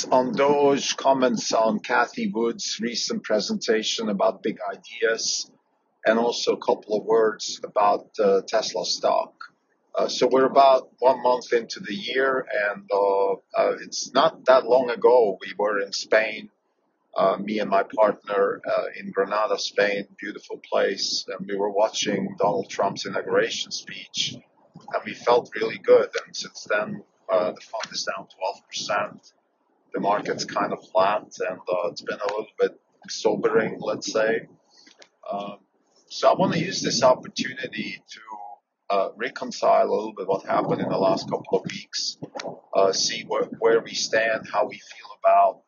comments on Doge, comments on Cathie Wood's recent presentation about big ideas, and also a couple of words about Tesla stock. So we're about 1 month into the year, and it's not that long ago we were in Spain, me and my partner in Granada, Spain, beautiful place, and we were watching Donald Trump's inauguration speech, and we felt really good. And since then, the fund is down 12%. The market's kind of flat, and it's been a little bit sobering, let's say. So I want to use this opportunity to reconcile a little bit what happened in the last couple of weeks, see where we stand, how we feel about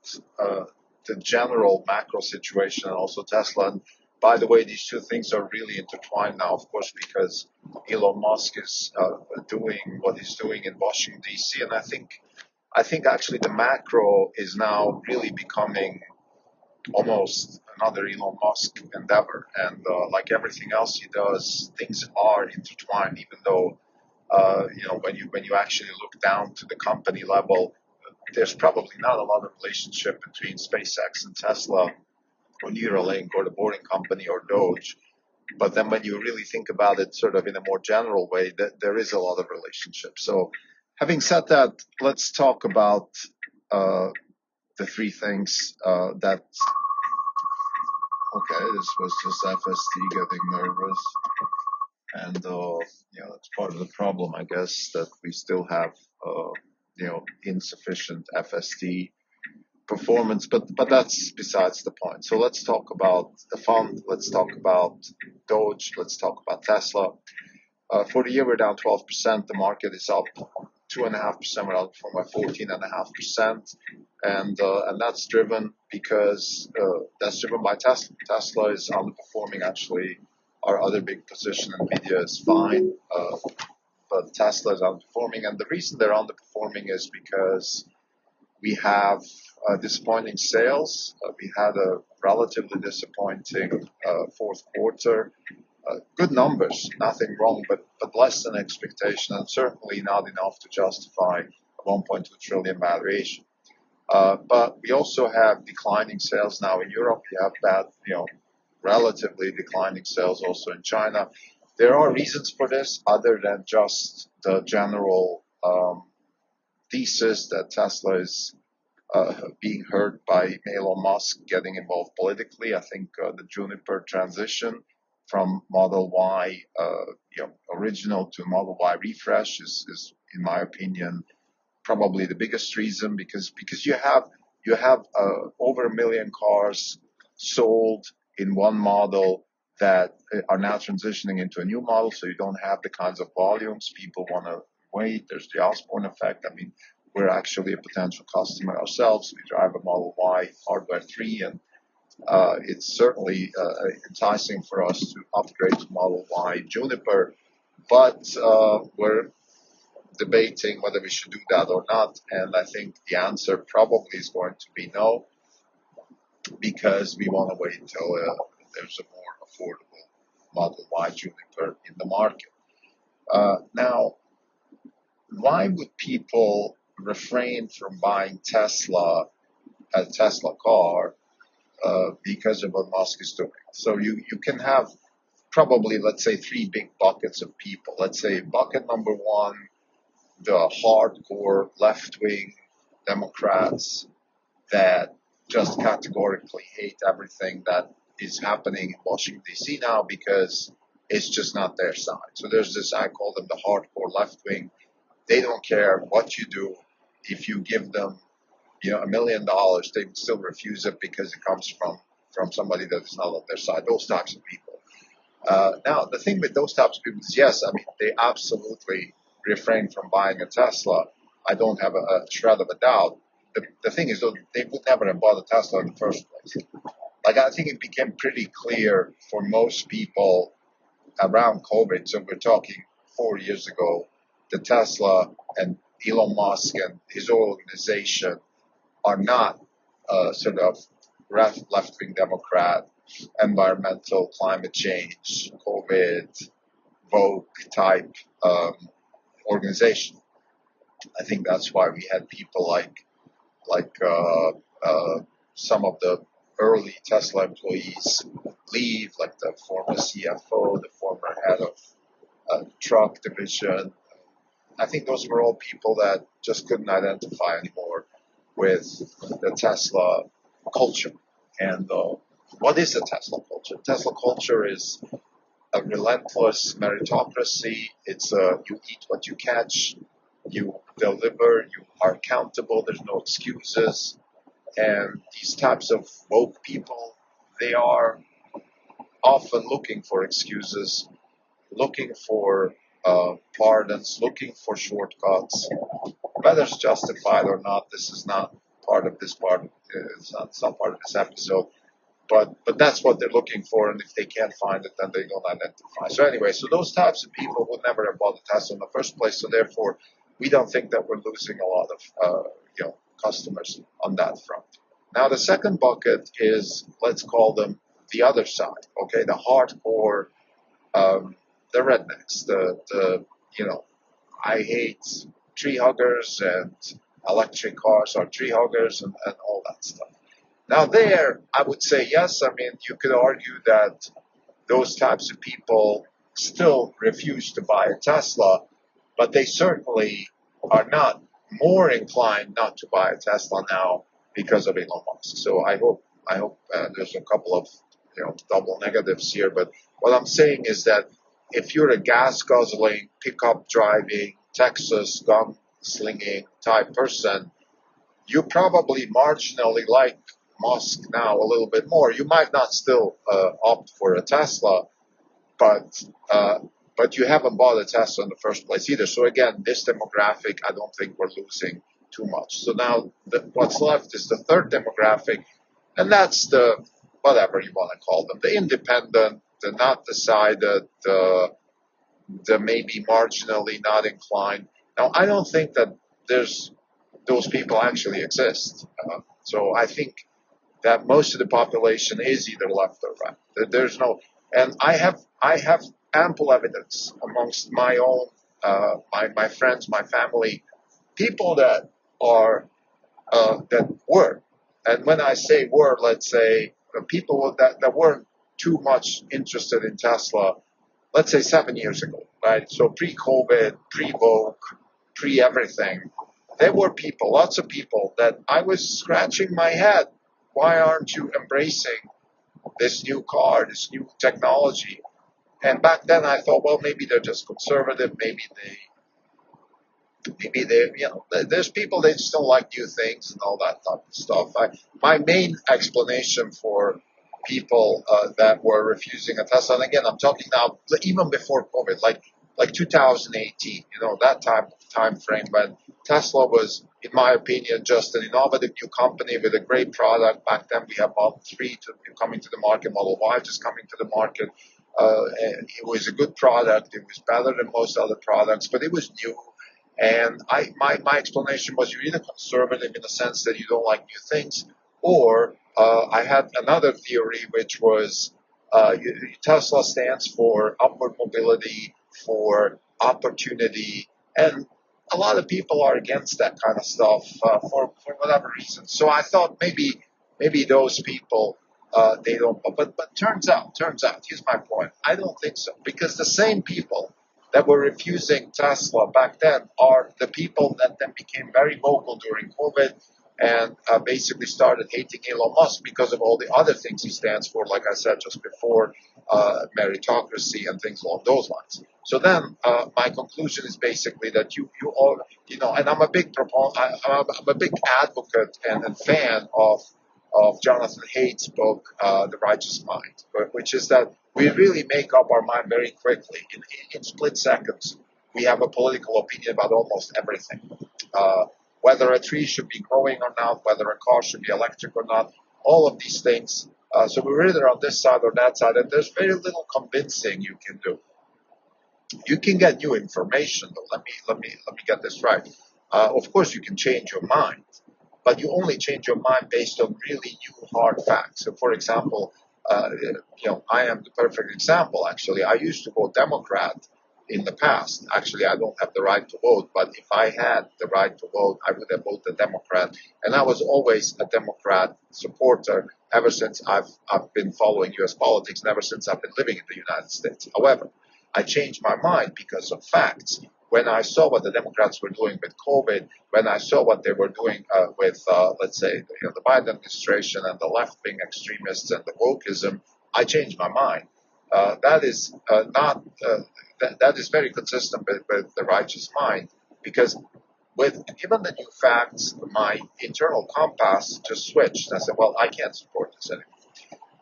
the general macro situation, and also Tesla. And by the way, these two things are really intertwined now, of course, because Elon Musk is doing what he's doing in Washington, D.C., and I think actually the macro is now really becoming almost another Elon Musk endeavor. And like everything else he does, things are intertwined, even though, when you actually look down to the company level, there's probably not a lot of relationship between SpaceX and Tesla or Neuralink or the Boring Company or Doge. But then when you really think about it sort of in a more general way, there is a lot of relationship. So having said that, let's talk about the three things that... Okay, this was just FST getting nervous. And, that's part of the problem, I guess, that we still have, insufficient FST performance, but that's besides the point. So let's talk about the fund, let's talk about Doge, let's talk about Tesla. For the year, we're down 12%. The market is up 2.5%. We're up from 14.5%, and that's driven by Tesla. Tesla is underperforming. Actually, our other big position, Nvidia, is fine, but Tesla is underperforming, and the reason they're underperforming is because we have disappointing sales. We had a relatively disappointing fourth quarter. Good numbers, nothing wrong, but less than expectation, and certainly not enough to justify a 1.2 trillion valuation. But we also have declining sales now in Europe. We have relatively declining sales also in China. There are reasons for this other than just the general thesis that Tesla is being hurt by Elon Musk getting involved politically. I think the Juniper transition from Model Y original to Model Y refresh is in my opinion probably the biggest reason, because you have over 1 million cars sold in one model that are now transitioning into a new model, so you don't have the kinds of volumes people want to wait. There's the Osborne effect. I mean, we're actually a potential customer ourselves. We drive a Model Y hardware 3, and it's certainly enticing for us to upgrade to Model Y Juniper, but we're debating whether we should do that or not, and I think the answer probably is going to be no, because we want to wait until there's a more affordable Model Y Juniper in the market. Now, why would people refrain from buying a Tesla car because of what Musk is doing? So you can have probably, let's say, three big buckets of people. Let's say bucket number one, the hardcore left-wing Democrats that just categorically hate everything that is happening in Washington, D.C. now because it's just not their side. So there's this, I call them the hardcore left-wing. They don't care what you do. If you give them $1 million, they would still refuse it because it comes from somebody that is not on their side. Those types of people. Now, the thing with those types of people is, yes, I mean, they absolutely refrain from buying a Tesla. I don't have a shred of a doubt. The thing is, though, they would never have bought a Tesla in the first place. Like, I think it became pretty clear for most people around COVID, so we're talking 4 years ago, that Tesla and Elon Musk and his organization are not sort of left-wing Democrat, environmental, climate change, COVID, Vogue type organization. I think that's why we had people like like some of the early Tesla employees leave, like the former CFO, the former head of truck division. I think those were all people that just couldn't identify anymore with the Tesla culture. And what is the Tesla culture? Tesla culture is a relentless meritocracy. It's you eat what you catch, you deliver, you are accountable, there's no excuses. And these types of woke people, they are often looking for excuses, looking for pardons, looking for shortcuts. Whether it's justified or not, this is not part of this part. It's not part of this episode. But that's what they're looking for, and if they can't find it, then they don't identify. So anyway, so those types of people would never have bought a Tesla in the first place. So therefore, we don't think that we're losing a lot of customers on that front. Now the second bucket is, let's call them the other side. Okay, the hardcore, the rednecks, the I hate tree huggers and electric cars are tree huggers and all that stuff. Now there, I would say yes. I mean, you could argue that those types of people still refuse to buy a Tesla, but they certainly are not more inclined not to buy a Tesla now because of Elon Musk. So I hope there's a couple of double negatives here. But what I'm saying is that if you're a gas guzzling, pickup driving, Texas gun slinging type person, you probably marginally like Musk now a little bit more. You might not still opt for a Tesla, but you haven't bought a Tesla in the first place either. So again, this demographic, I don't think we're losing too much. So now what's left is the third demographic, and that's the whatever you want to call them, the independent, the not decided, the maybe marginally not inclined. Now, I don't think that those people actually exist. So I think that most of the population is either left or right. There's no, and I have ample evidence amongst my own, my friends, my family, people that are that were, and when I say were, let's say people that weren't too much interested in Tesla, let's say 7 years ago, right? So pre-COVID, pre-Vogue, pre-everything, there were people, lots of people that I was scratching my head. Why aren't you embracing this new car, this new technology? And back then I thought, well, maybe they're just conservative. Maybe they, there's people that just don't like new things and all that type of stuff. My main explanation for people that were refusing a Tesla, and again, I'm talking now even before COVID, like 2018, that time frame when Tesla was, in my opinion, just an innovative new company with a great product. Back then, we had Model 3 coming to the market, Model Y just coming to the market. And it was a good product. It was better than most other products, but it was new. And my explanation was you're either conservative in the sense that you don't like new things, or I had another theory, which was Tesla stands for upward mobility, for opportunity, and a lot of people are against that kind of stuff for whatever reason. So I thought maybe those people they don't. But turns out, here's my point. I don't think so, because the same people that were refusing Tesla back then are the people that then became very vocal during COVID and basically started hating Elon Musk because of all the other things he stands for, like I said just before, meritocracy and things along those lines. So then my conclusion is basically that you all, and I'm a big proponent, I'm a big advocate and fan of Jonathan Haidt's book, The Righteous Mind, which is that we really make up our mind very quickly. In split seconds, we have a political opinion about almost everything. Whether a tree should be growing or not, whether a car should be electric or not, all of these things. So we're either on this side or that side, and there's very little convincing you can do. You can get new information, though. Let me get this right. Of course, you can change your mind, but you only change your mind based on really new hard facts. So, for example, I am the perfect example. Actually, I used to vote Democrat in the past. Actually, I don't have the right to vote, but if I had the right to vote, I would have voted Democrat. And I was always a Democrat supporter ever since I've been following U.S. politics and ever since I've been living in the United States. However, I changed my mind because of facts. When I saw what the Democrats were doing with COVID, when I saw what they were doing with, let's say, the Biden administration and the left-wing extremists and the wokeism, I changed my mind. That is not that is very consistent with the righteous mind, because given the new facts, my internal compass just switched. I said, well, I can't support this anymore.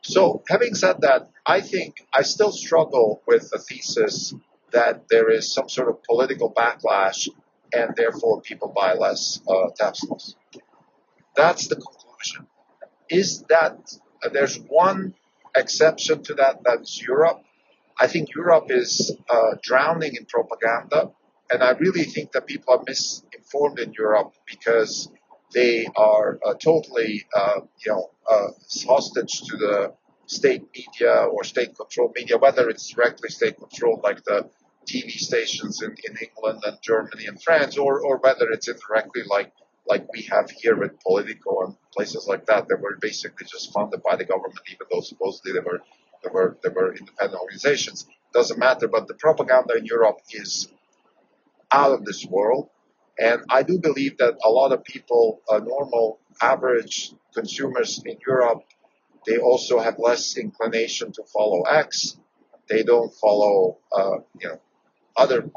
So having said that, I think I still struggle with the thesis that there is some sort of political backlash and therefore people buy less Teslas. That's the conclusion. Is that there's one exception to that, that's Europe. I think Europe is drowning in propaganda, and I really think that people are misinformed in Europe because they are totally, hostage to the state media or state-controlled media, whether it's directly state-controlled like the TV stations in England and Germany and France, or whether it's indirectly like we have here with Politico and places like that were basically just funded by the government, even though supposedly they were independent organizations. Doesn't matter, but the propaganda in Europe is out of this world. And I do believe that a lot of people, normal, average consumers in Europe, they also have less inclination to follow X. They don't follow, other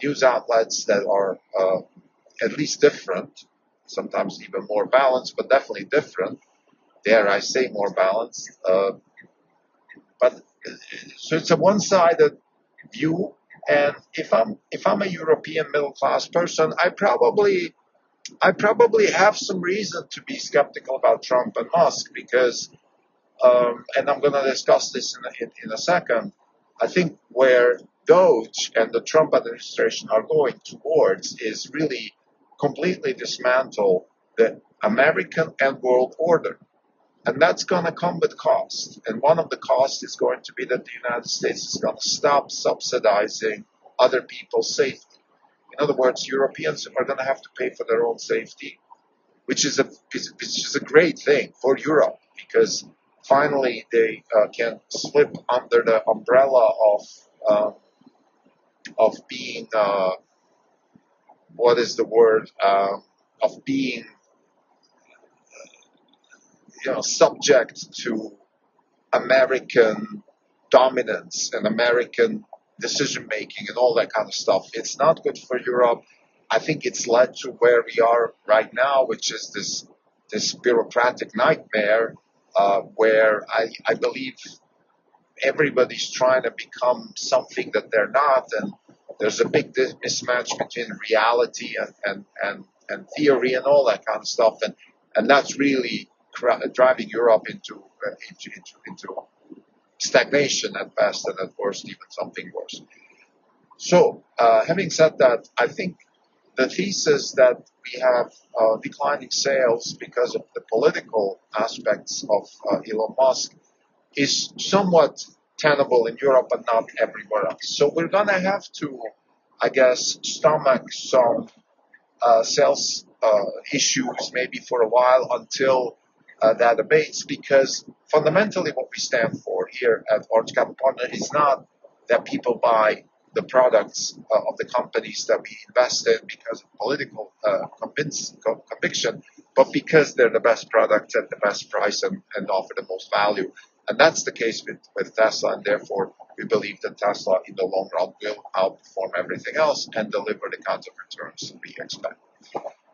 news outlets that are at least different, sometimes even more balanced, but definitely different. Dare I say more balanced? But so it's a one-sided view. And if I'm a European middle-class person, I probably have some reason to be skeptical about Trump and Musk because, and I'm going to discuss this in a second. I think where Doge and the Trump administration are going towards is really completely dismantle the American and world order. And that's going to come with cost. And one of the costs is going to be that the United States is going to stop subsidizing other people's safety. In other words, Europeans are going to have to pay for their own safety, which is a great thing for Europe because finally they can slip under the umbrella of being of being subject to American dominance and American decision making and all that kind of stuff. It's not good for Europe. I think it's led to where we are right now, which is this bureaucratic nightmare where I believe everybody's trying to become something that they're not, and there's a big mismatch between reality and theory and all that kind of stuff, and that's really driving Europe into stagnation at best, and at worst even something worse. So, having said that, I think the thesis that we have declining sales because of the political aspects of Elon Musk is somewhat tenable in Europe, but not everywhere else. So we're going to have to, I guess, stomach some sales issues maybe for a while until that abates, because fundamentally what we stand for here at Orange Capital Partners is not that people buy the products of the companies that we invest in because of political conviction, but because they're the best products at the best price and offer the most value. And that's the case with Tesla, and therefore we believe that Tesla in the long run will outperform everything else and deliver the kinds of returns we expect.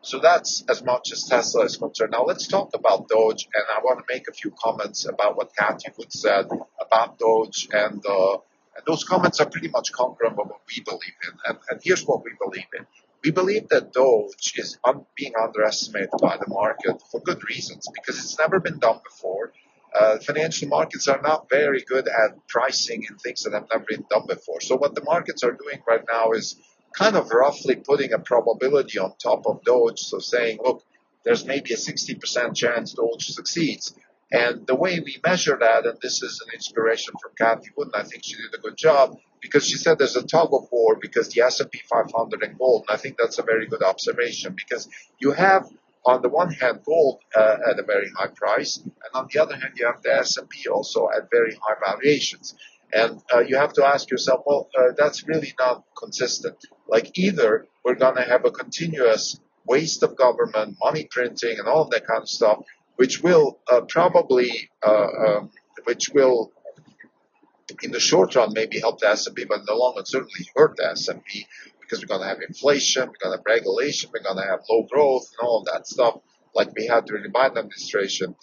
So that's as much as Tesla is concerned. Now let's talk about Doge, and I want to make a few comments about what Cathy Wood said about Doge, and those comments are pretty much congruent with what we believe in. And here's what we believe in. We believe that Doge is being underestimated by the market for good reasons, because it's never been done before. Financial markets are not very good at pricing in things that have never been done before. So what the markets are doing right now is kind of roughly putting a probability on top of Doge. So saying, look, there's maybe a 60% chance Doge succeeds. And the way we measure that, and this is an inspiration from Kathy Wood, and I think she did a good job, because she said there's a tug of war because the S&P 500 and gold, and I think that's a very good observation, because you have, on the one hand, gold at a very high price, and on the other hand, you have the S&P also at very high valuations. And you have to ask yourself, well, that's really not consistent. Like, either we're going to have a continuous waste of government, money printing, and all of that kind of stuff, which will which will, in the short run, maybe help the S&P, but in the long run, certainly hurt the S&P, because we're going to have inflation, we're going to have regulation, we're going to have low growth, and all of that stuff, like we had during the Biden administration,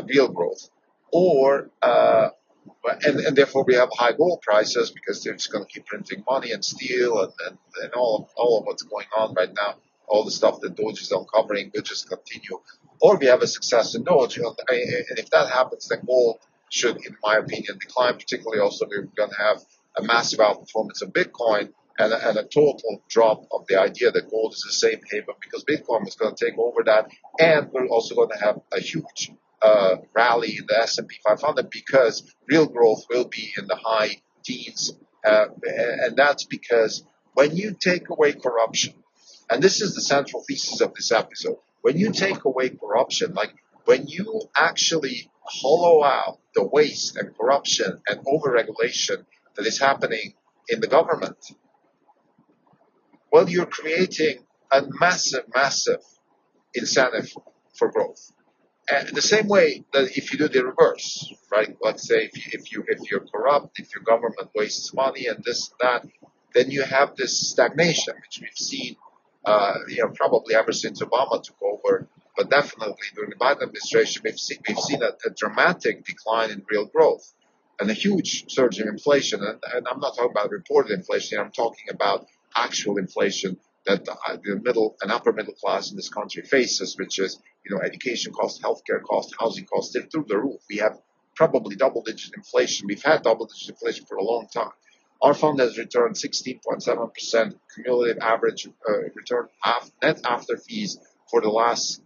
real growth. Or, and therefore we have high gold prices because they're just going to keep printing money and steel and all of what's going on right now, all the stuff that Doge is uncovering will just continue. Or we have a success in Doge, and if that happens, then gold should, in my opinion, decline. Particularly, also we're going to have a massive outperformance of Bitcoin and a total drop of the idea that gold is a safe haven, because Bitcoin is going to take over that, and we're also going to have a huge rally in the S&P 500 because real growth will be in the high teens, and that's because when you take away corruption, and this is the central thesis of this episode, when you take away corruption, like when you actually hollow out the waste and corruption and overregulation that is happening in the government, well, you're creating a massive, massive incentive for growth. And the same way that if you do the reverse, right? Let's say if you're corrupt, if your government wastes money and this and that, then you have this stagnation, which we've seen, probably ever since Obama took over, but definitely during the Biden administration, we've seen a dramatic decline in real growth and a huge surge in inflation. And I'm not talking about reported inflation. I'm talking about actual inflation that the middle and upper middle class in this country faces, which is, education costs, healthcare costs, housing costs. They're through the roof. We have probably double-digit inflation. We've had double-digit inflation for a long time. Our fund has returned 16.7% cumulative average return net after fees for the last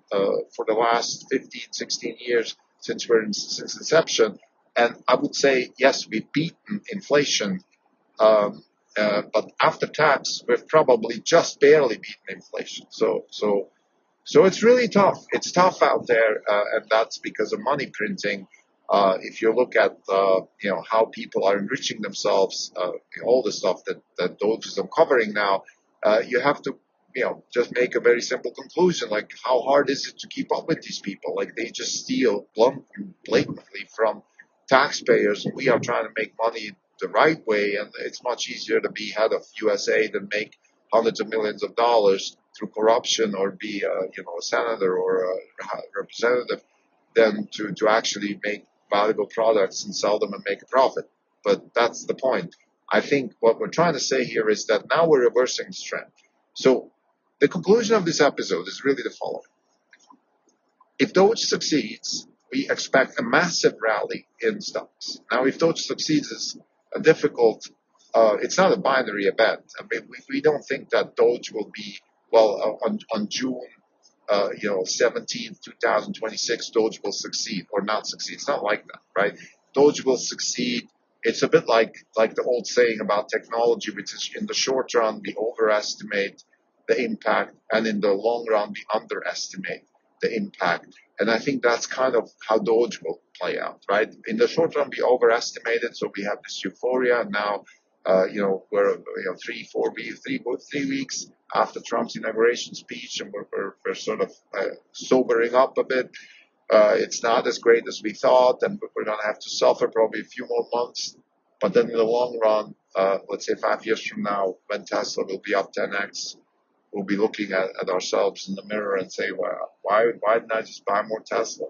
15, 16 years since inception. And I would say, yes, we've beaten inflation, but after tax, we've probably just barely beaten inflation. So it's really tough. It's tough out there, and that's because of money printing. If you look at how people are enriching themselves, all the stuff that Doge is uncovering now, you have to just make a very simple conclusion, like how hard is it to keep up with these people? Like, they just steal blatantly from taxpayers, and we are trying to make money the right way, and it's much easier to be head of USA than make hundreds of millions of dollars through corruption or be a senator or a representative than to actually make valuable products and sell them and make a profit. But that's the point. I think what we're trying to say here is that now we're reversing this trend. So the conclusion of this episode is really the following. If Doge succeeds, we expect a massive rally in stocks. Now, if Doge succeeds, it's a difficult, it's not a binary event. I mean, we don't think that Doge will be, on June 17th, 2026, Doge will succeed or not succeed. It's not like that, right? Doge will succeed. It's a bit like the old saying about technology, which is in the short run, we overestimate the impact, and in the long run, we underestimate the impact. And I think that's kind of how Doge will play out, right? In the short run, we overestimate it, so we have this euphoria. Now, we're 3 weeks after Trump's inauguration speech, and we're sort of sobering up a bit. It's not as great as we thought, and we're going to have to suffer probably a few more months. But then in the long run, let's say 5 years from now, when Tesla will be up 10x, we'll be looking at ourselves in the mirror and say, well, why didn't I just buy more Tesla?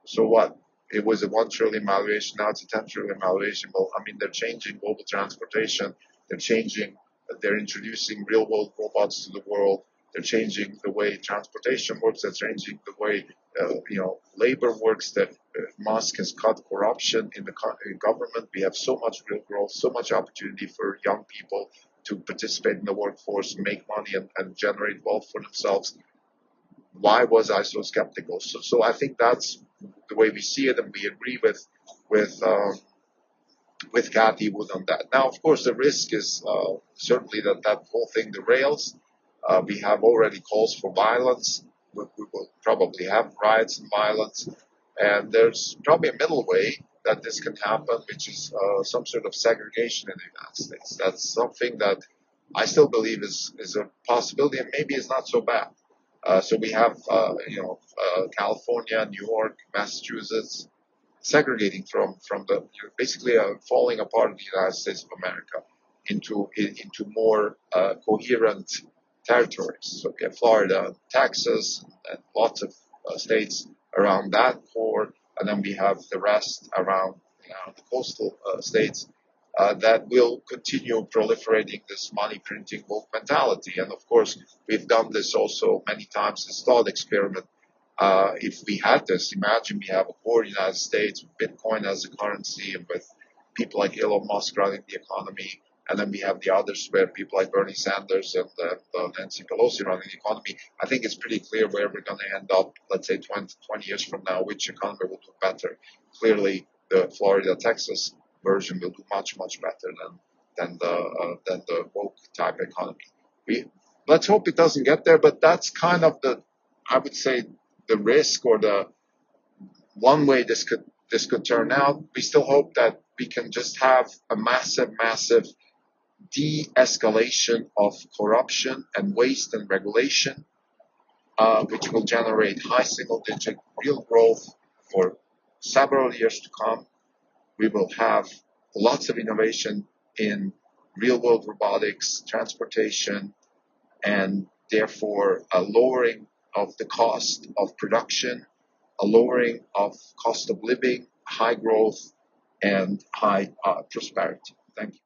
So what? It was a 1 trillion valuation, now it's a 10 trillion valuation. Well, I mean, they're changing global transportation. They're introducing real-world robots to the world. They're changing the way transportation works. They're changing the way, labor works. That Musk has cut corruption in the government. We have so much real growth, so much opportunity for young people to participate in the workforce, make money, and generate wealth for themselves. why was I so skeptical? So I think that's the way we see it, and we agree with with Kathy Wood on that. Now, of course, the risk is certainly that whole thing derails. We have already calls for violence. We will probably have riots and violence. And there's probably a middle way that this can happen, which is some sort of segregation in the United States. That's something that I still believe is a possibility, and maybe it's not so bad. So we have, California, New York, Massachusetts, segregating from the basically falling apart of the United States of America into more coherent territories. So we have Florida, Texas, and lots of states around that core, and then we have the rest around the coastal states that will continue proliferating this money printing woke mentality. And of course, we've done this also many times as thought experiment. If we had this, imagine we have a core United States with Bitcoin as a currency and with people like Elon Musk running the economy, and then we have the others where people like Bernie Sanders and Nancy Pelosi running the economy. I think it's pretty clear where we're going to end up, let's say 20 years from now, which economy will do better. Clearly, the Florida, Texas version will do much better than the woke type economy. Let's hope it doesn't get there, but that's kind of I would say, the risk or the one way this could turn out. We still hope that we can just have a massive de-escalation of corruption and waste and regulation, which will generate high single-digit real growth for several years to come. We will have lots of innovation in real-world robotics, transportation, and therefore a lowering of the cost of production, a lowering of cost of living, high growth, and high prosperity. Thank you.